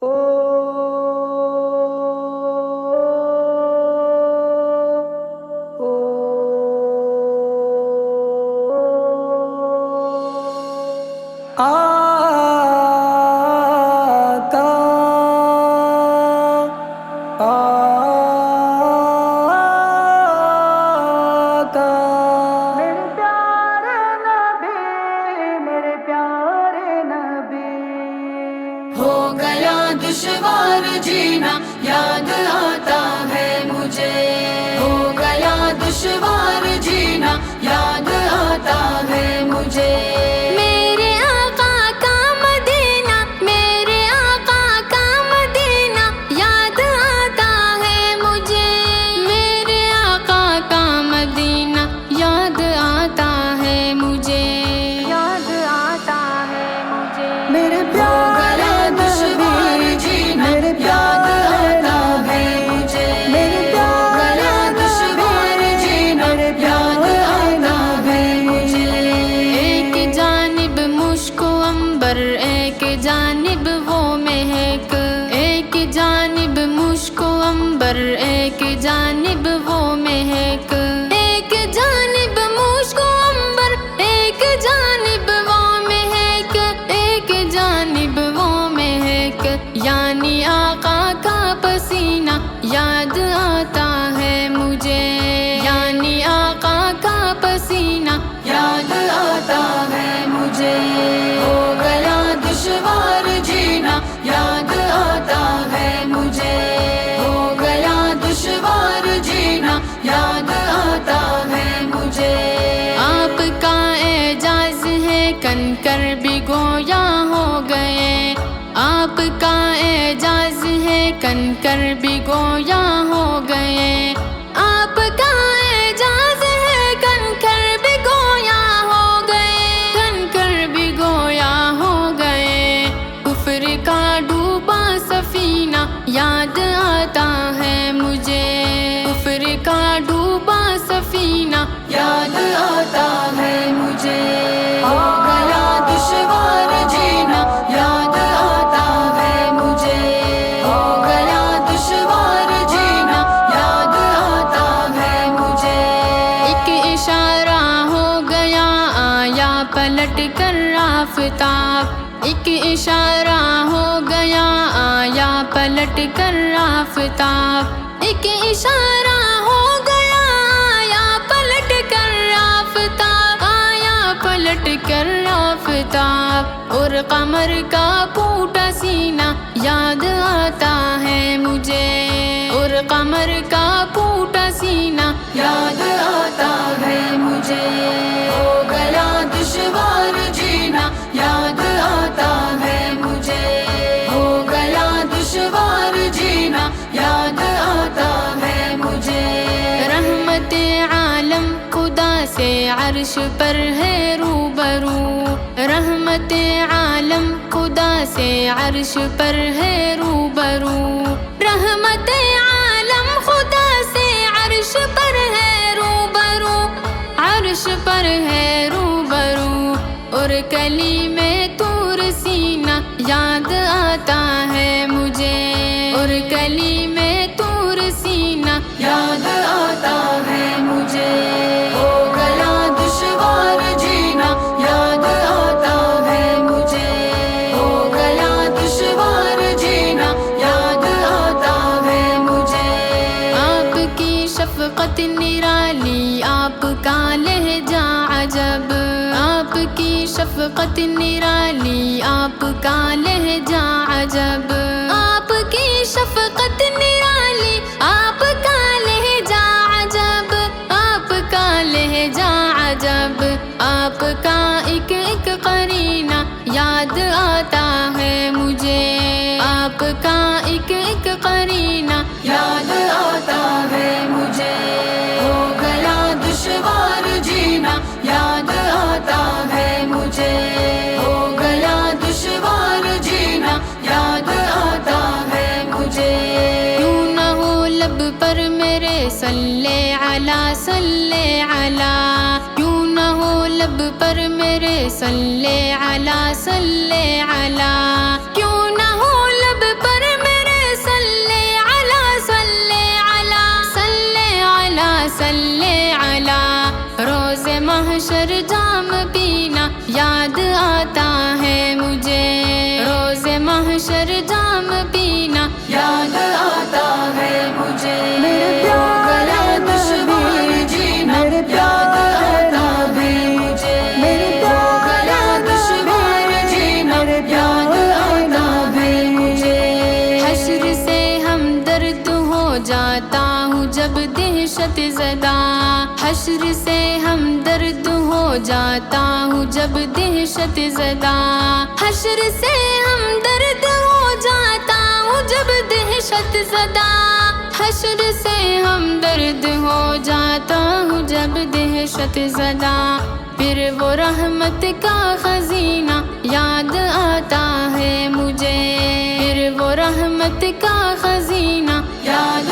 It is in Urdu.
ہو گیا دشوار جینا یاد آتا ہے مجھے، ہو گیا دشوار جینا یاد آتا ہے مجھے، میرے آقا کا مدینہ، میرے آقا کا مدینہ یاد آتا ہے مجھے، میرے آقا کا مدینہ یاد آتا ہے مجھے، یاد آتا ہے مجھے، میرے پیارے دشوار جینا یاد آتا ہے مجھے، میرے پیارے دشوار جینا یاد آتا ہے مجھے، ایک جانب مشک و عنبر، ایک جانب وہ مہک، ایک جانب مشک و عنبر، ایک جانب وہ مہک، ایک جانب مشک و عنبر، ایک جانب وہ مہک، ایک جانب وہ مہک، یعنی آقا کا پسینہ یاد آتا ہے مجھے، یعنی آقا کا پسینہ یاد آتا ہے مجھے، ہو گیا دشوار جینا یاد آتا ہے مجھے، ہو گیا دشوار جینا یاد آتا ہے مجھے، آپ کا اعجاز ہے کنکر بھی گویا ہو گئے، آپ کا اعجاز ہے کنکر بھی گویا ہو گئے، آپ کا اعجاز ہے کنکر بھی گویا ہو گئے، کنکر بھی گویا ہو گئے، کفر کا ڈوبا سفینہ یاد آتا ہے مجھے، کفر کا ڈوبا سفینہ یاد آتا ہے مجھے، ہو گیا دشوار جینا یاد آتا ہے مجھے، ہو گیا دشوار جینا یاد آتا ہے مجھے، ایک اشارہ ہو گیا آیا پلٹ کر آفتاب، ایک اشارہ ہو گیا آیا پلٹ کر آفتاب، ایک اشارہ ہو گیا آیا پلٹ کر آفتاب، آیا پلٹ کر آفتاب، اور قمر کا پھوٹا سینہ یاد آتا ہے مجھے، اور قمر کا پھوٹا سینہ یاد آتا ہے مجھے، ہو گیا دشوار جینا یاد آتا ہے مجھے، ہو گیا دشوار جینا یاد آتا ہے مجھے، رحمت عالم خدا سے عرش پر ہے روبرو، رحمت عالم خدا سے عرش پر ہے روبرو، رحمت عالم خدا سے عرش پر ہے روبرو، عرش پر ہے روبرو، اور کلیم طور سینہ یاد آتا ہے مجھے، اور کلیم طور سینہ یاد آتا ہے مجھے، ہو گیا دشوار جینا یاد آتا ہے مجھے، ہو گیا دشوار جینا یاد آتا ہے مجھے، آپ کی شفقت نرالی، آپ کا لہجہ عجب، آپ کی شفقت نرالی، آپ کا لہجہ عجب، آپ کی شفقت نرالی، آپ کا لہجہ عجب، آپ کا لہجہ عجب، آپ کا ایک ایک قرینہ یاد آتا ہے مجھے، آپ کا ایک ایک قرینہ یاد آتا ہے مجھے، ہو گیا دشوار جینا یاد آتا ہے مجھے، ہو گیا دشوار جینا یاد آتا ہے مجھے، کیوں نہ ہو لب پر میرے صلی علی صلی علی، کیوں نہ ہو لب پر میرے صلی علی صلی علی، کیوں نہ ہو لب پر ہر جام پینا یاد آتا ہے مجھے میرے ہو گیا دشوار جینا یاد آتا ہے مجھے ہو گیا دشوار جینا یاد آتا ہے مجھے حشر سے ہمدرد ہو جاتا ہوں جب دہشت زدہ حشر سے ہمدرد ہو جاتا ہوں جب دہشت زدہ حشر سے ہمدرد ہو جاتا ہوں جب دہشت زدہ حشر سے ہمدرد ہو جاتا ہوں جب دہشت زدہ پھر وہ رحمت کا خزینہ یاد آتا ہے مجھے پھر وہ رحمت کا خزینہ یاد